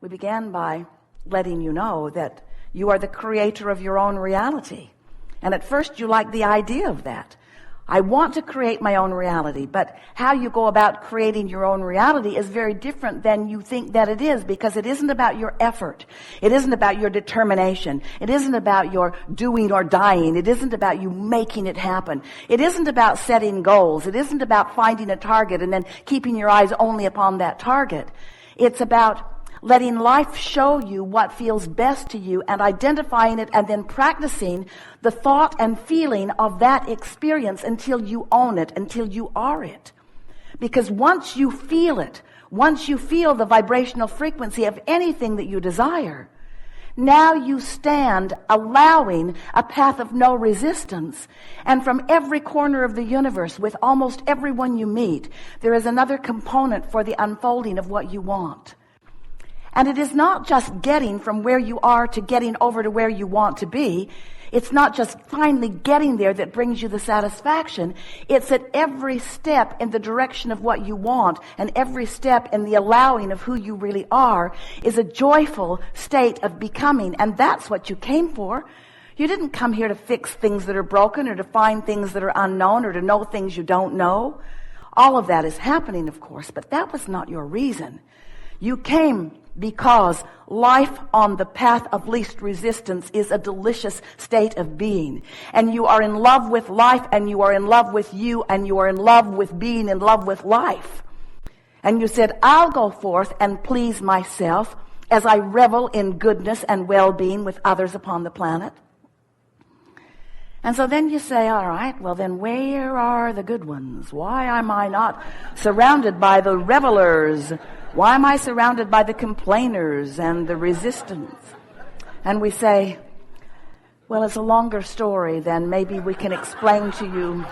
We began by letting you know that you are the creator of your own reality. And at first you liked the idea of that. I want to create my own reality, but how you go about creating your own reality is very different than you think that it is, because it isn't about your effort. It isn't about your determination. It isn't about your doing or dying. It isn't about you making it happen. It isn't about setting goals. It isn't about finding a target and then keeping your eyes only upon that target. It's about letting life show you what feels best to you and identifying it and then practicing the thought and feeling of that experience until you own it, until you are it. Because once you feel it, once you feel the vibrational frequency of anything that you desire, now you stand allowing a path of no resistance. And from every corner of the universe, with almost everyone you meet, there is another component for the unfolding of what you want. And it is not just getting from where you are to getting over to where you want to be. It's not just finally getting there that brings you the satisfaction. It's at every step in the direction of what you want, and every step in the allowing of who you really are is a joyful state of becoming. And that's what you came for. You didn't come here to fix things that are broken, or to find things that are unknown, or to know things you don't know. All of that is happening, of course, but that was not your reason. You came because life on the path of least resistance is a delicious state of being. And you are in love with life, and you are in love with you, and you are in love with being in love with life. And you said, I'll go forth and please myself as I revel in goodness and well-being with others upon the planet. And so then you say, all right, well then where are the good ones? Why am I not surrounded by the revelers? Why am I surrounded by the complainers and the resistance? And we say, well, it's a longer story than maybe we can explain to you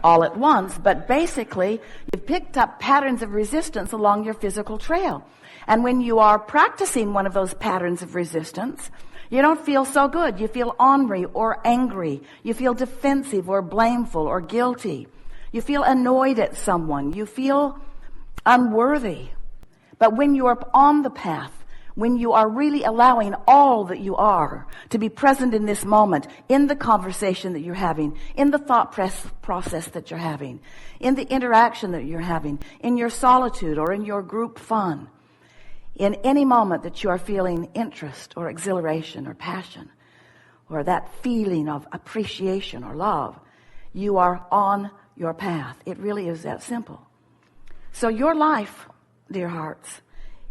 all at once. But basically, you've picked up patterns of resistance along your physical trail. And when you are practicing one of those patterns of resistance, you don't feel so good. You feel ornery or angry. You feel defensive or blameful or guilty. You feel annoyed at someone. You feel unworthy. But when you are on the path, when you are really allowing all that you are to be present in this moment, in the conversation that you're having, in the thought process that you're having, in the interaction that you're having, in your solitude or in your group fun, in any moment that you are feeling interest or exhilaration or passion or that feeling of appreciation or love, you are on your path. It really is that simple. So your life, dear hearts,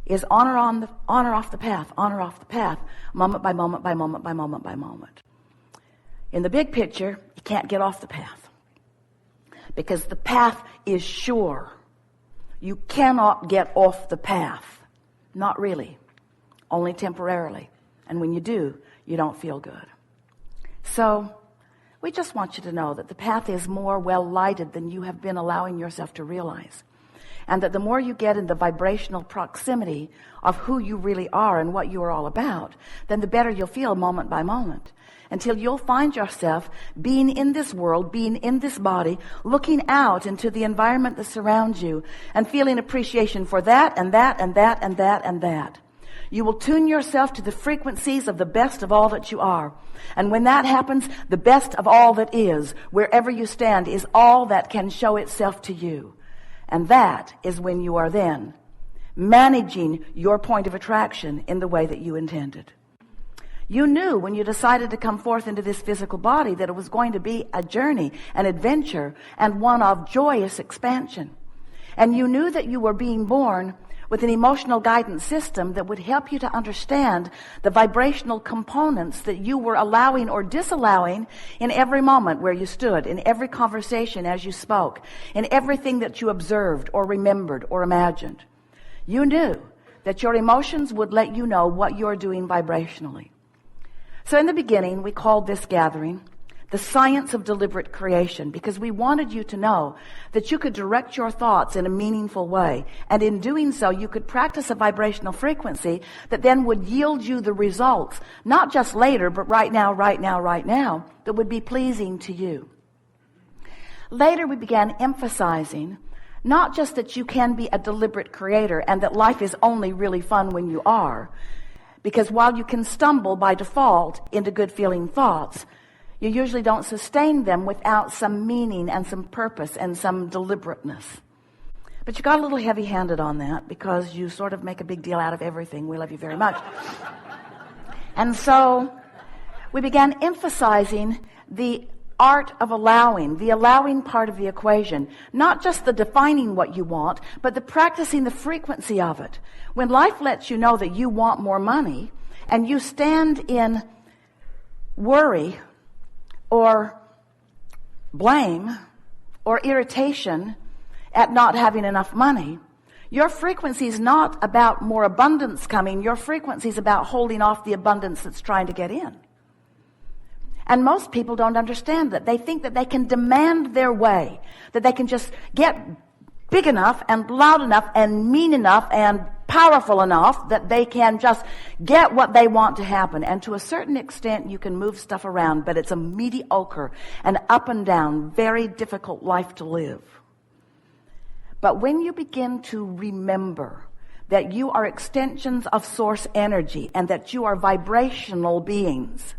is on or off the path, moment by moment by moment by moment by moment. In the big picture, you can't get off the path because the path is sure. You cannot get off the path. Not really, only temporarily. And when you do, you don't feel good. So we just want you to know that the path is more well lighted than you have been allowing yourself to realize. And that the more you get in the vibrational proximity of who you really are and what you are all about, then the better you'll feel moment by moment. Until you'll find yourself being in this world, being in this body, looking out into the environment that surrounds you and feeling appreciation for that and that and that and that and that. You will tune yourself to the frequencies of the best of all that you are. And when that happens, the best of all that is, wherever you stand, is all that can show itself to you. And that is when you are then managing your point of attraction in the way that you intended. You knew when you decided to come forth into this physical body that it was going to be a journey, an adventure, and one of joyous expansion. And you knew that you were being born with an emotional guidance system that would help you to understand the vibrational components that you were allowing or disallowing in every moment where you stood, in every conversation as you spoke, in everything that you observed or remembered or imagined. You knew that your emotions would let you know what you're doing vibrationally. So in the beginning, we called this gathering the science of deliberate creation, because we wanted you to know that you could direct your thoughts in a meaningful way. And in doing so, you could practice a vibrational frequency that then would yield you the results, not just later, but right now, that would be pleasing to you. Later, we began emphasizing Not just that you can be a deliberate creator and that life is only really fun when you are. Because while you can stumble by default into good feeling thoughts, you usually don't sustain them without some meaning and some purpose and some deliberateness. But you got a little heavy-handed on that because you sort of make a big deal out of everything. We love you very much. And so we began emphasizing the art of allowing, the allowing part of the equation. Not just the defining what you want, but the practicing the frequency of it. When life lets you know that you want more money, and you stand in worry or blame or irritation at not having enough money, your frequency is not about more abundance coming. Your frequency is about holding off the abundance that's trying to get in. And most people don't understand that. They think that they can demand their way, that they can just get big enough and loud enough and mean enough and powerful enough that they can just get what they want to happen. And to a certain extent, you can move stuff around, but it's a mediocre and up and down, very difficult life to live. But when you begin to remember that you are extensions of source energy and that you are vibrational beings,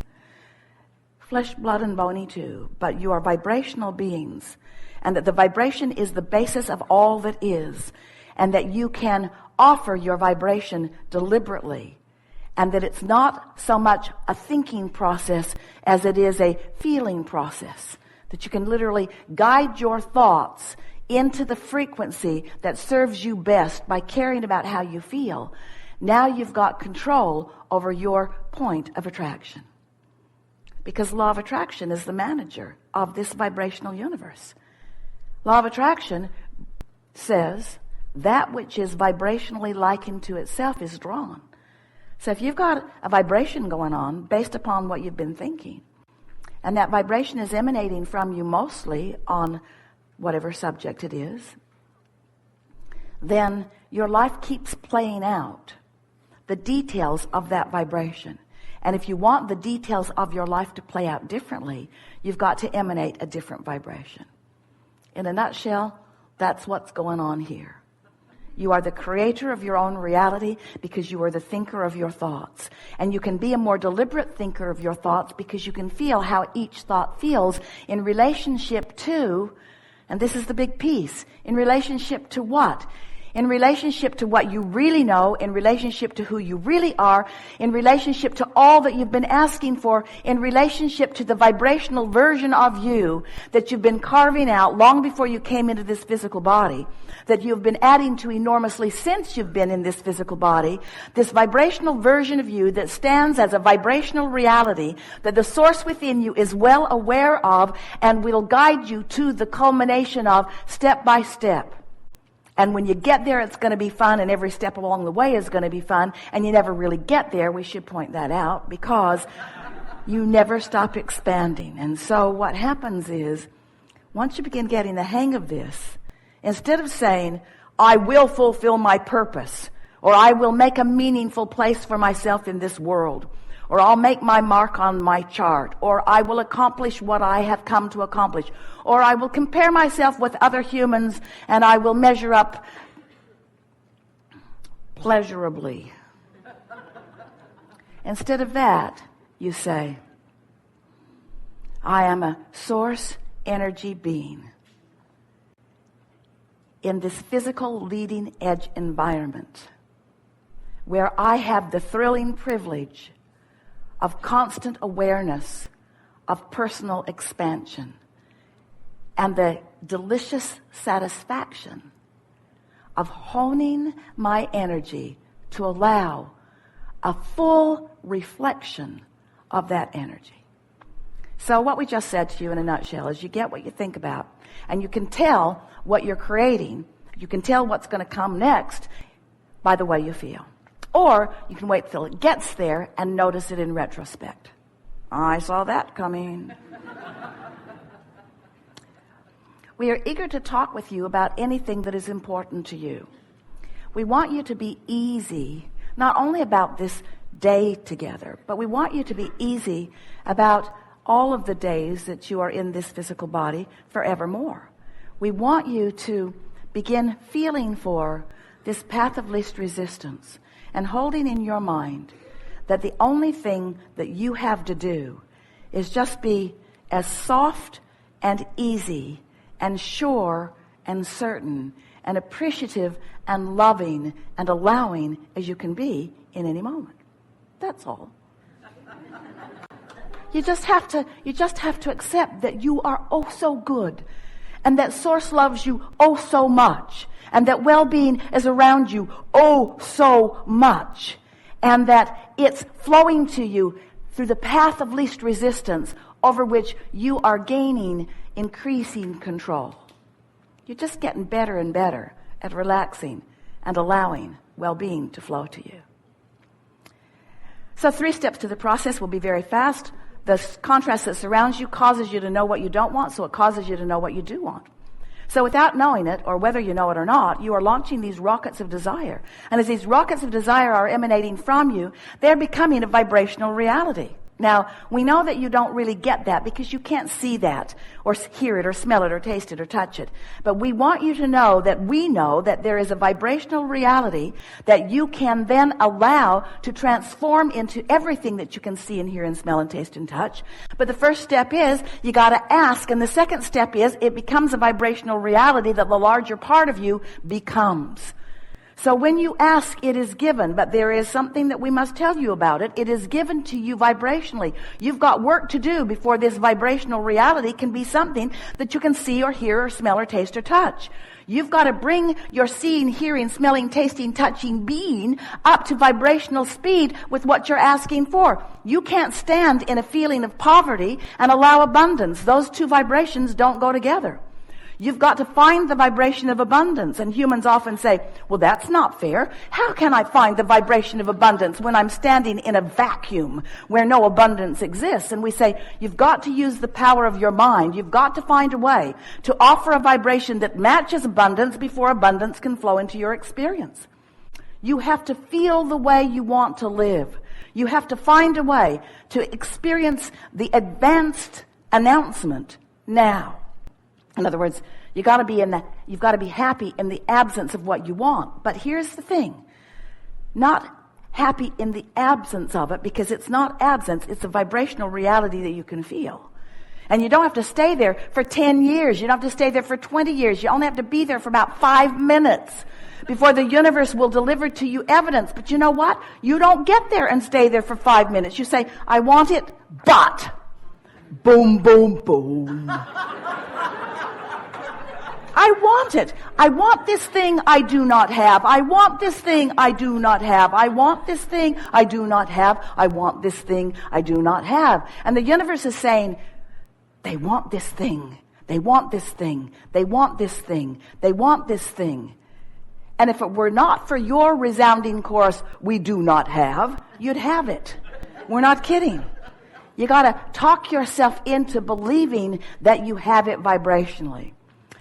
flesh, blood, and bony too, but you are vibrational beings, and that the vibration is the basis of all that is, and that you can offer your vibration deliberately, and that it's not so much a thinking process as it is a feeling process, that you can literally guide your thoughts into the frequency that serves you best by caring about how you feel. Now you've got control over your point of attraction. Because law of attraction is the manager of this vibrational universe. Law of attraction says that which is vibrationally likened to itself is drawn. So if you've got a vibration going on based upon what you've been thinking, and that vibration is emanating from you mostly on whatever subject it is, then your life keeps playing out the details of that vibration. And if you want the details of your life to play out differently, you've got to emanate a different vibration. In a nutshell, that's what's going on here. You are the creator of your own reality because you are the thinker of your thoughts. And you can be a more deliberate thinker of your thoughts because you can feel how each thought feels in relationship to, and this is the big piece, in relationship to what? In relationship to what you really know, in relationship to who you really are, in relationship to all that you've been asking for, in relationship to the vibrational version of you that you've been carving out long before you came into this physical body, that you've been adding to enormously since you've been in this physical body, this vibrational version of you that stands as a vibrational reality that the source within you is well aware of and will guide you to the culmination of step by step. And when you get there, it's going to be fun, and every step along the way is going to be fun, and you never really get there. We should point that out because you never stop expanding. And so what happens is, once you begin getting the hang of this, instead of saying, I will fulfill my purpose, or I will make a meaningful place for myself in this world, or I'll make my mark on my chart, or I will accomplish what I have come to accomplish, or I will compare myself with other humans and I will measure up pleasurably. Instead of that, you say, I am a source energy being in this physical leading edge environment where I have the thrilling privilege of constant awareness of personal expansion and the delicious satisfaction of honing my energy to allow a full reflection of that energy. So what we just said to you in a nutshell is you get what you think about, and you can tell what you're creating. You can tell what's going to come next by the way you feel. Or you can wait till it gets there and notice it in retrospect. I saw that coming. We are eager to talk with you about anything that is important to you. We want you to be easy, not only about this day together, but we want you to be easy about all of the days that you are in this physical body forevermore. We want you to begin feeling for this path of least resistance and holding in your mind that the only thing that you have to do is just be as soft and easy and sure and certain and appreciative and loving and allowing as you can be in any moment. That's all. You just have to accept that you are oh so good, and that Source loves you oh so much, and that well-being is around you oh so much, and that it's flowing to you through the path of least resistance over which you are gaining increasing control. You're just getting better and better at relaxing and allowing well-being to flow to you. So 3 steps to the process will be very fast. The contrast that surrounds you causes you to know what you don't want, so it causes you to know what you do want. So without knowing it, or whether you know it or not, you are launching these rockets of desire. And as these rockets of desire are emanating from you, they're becoming a vibrational reality. Now, we know that you don't really get that because you can't see that or hear it or smell it or taste it or touch it. But we want you to know that we know that there is a vibrational reality that you can then allow to transform into everything that you can see and hear and smell and taste and touch. But the first step is you got to ask, and the second step is it becomes a vibrational reality that the larger part of you becomes. So when you ask, it is given, but there is something that we must tell you about it. It is given to you vibrationally. You've got work to do before this vibrational reality can be something that you can see or hear or smell or taste or touch. You've got to bring your seeing, hearing, smelling, tasting, touching being up to vibrational speed with what you're asking for. You can't stand in a feeling of poverty and allow abundance. Those two vibrations don't go together. You've got to find the vibration of abundance. And humans often say, well, that's not fair. How can I find the vibration of abundance when I'm standing in a vacuum where no abundance exists? And we say, you've got to use the power of your mind. You've got to find a way to offer a vibration that matches abundance before abundance can flow into your experience. You have to feel the way you want to live. You have to find a way to experience the advanced announcement now. In other words, you've got to be happy in the absence of what you want. But here's the thing. Not happy in the absence of it, because it's not absence, it's a vibrational reality that you can feel. And you don't have to stay there for 10 years. You don't have to stay there for 20 years. You only have to be there for about 5 minutes before the universe will deliver to you evidence. But you know what? You don't get there and stay there for 5 minutes. You say, I want it, but boom, boom, boom. I want it. I want this thing I do not have. I want this thing I do not have. I want this thing I do not have. I want this thing I do not have. And the universe is saying, they want this thing. They want this thing. They want this thing. They want this thing. And if it were not for your resounding chorus, we do not have, you'd have it. We're not kidding. You got to talk yourself into believing that you have it vibrationally.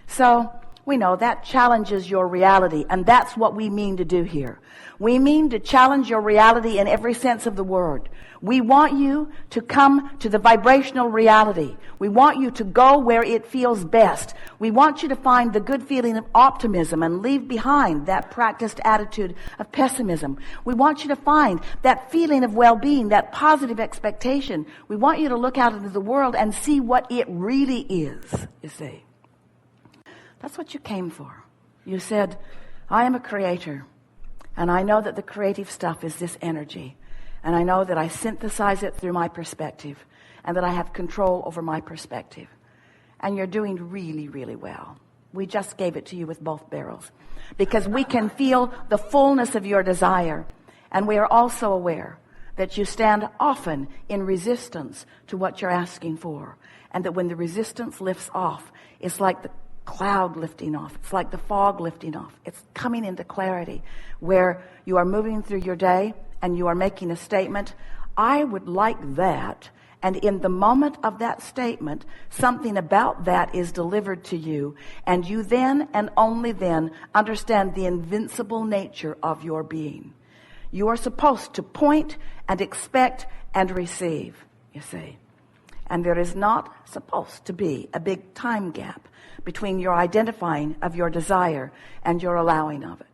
So we know that challenges your reality, and that's what we mean to do here. We mean to challenge your reality in every sense of the word. We want you to come to the vibrational reality. We want you to go where it feels best. We want you to find the good feeling of optimism and leave behind that practiced attitude of pessimism. We want you to find that feeling of well-being, that positive expectation. We want you to look out into the world and see what it really is, you see. That's what you came for. You said, I am a creator, and I know that the creative stuff is this energy, and I know that I synthesize it through my perspective, and that I have control over my perspective. And you're doing really, really well. We just gave it to you with both barrels, because we can feel the fullness of your desire, and we are also aware that you stand often in resistance to what you're asking for, and that when the resistance lifts off, it's like the cloud lifting off. It's like the fog lifting off. It's coming into clarity where you are moving through your day and you are making a statement. I would like that. And in the moment of that statement, something about that is delivered to you. And you then and only then understand the invincible nature of your being. You are supposed to point and expect and receive, you see. And there is not supposed to be a big time gap between your identifying of your desire and your allowing of it.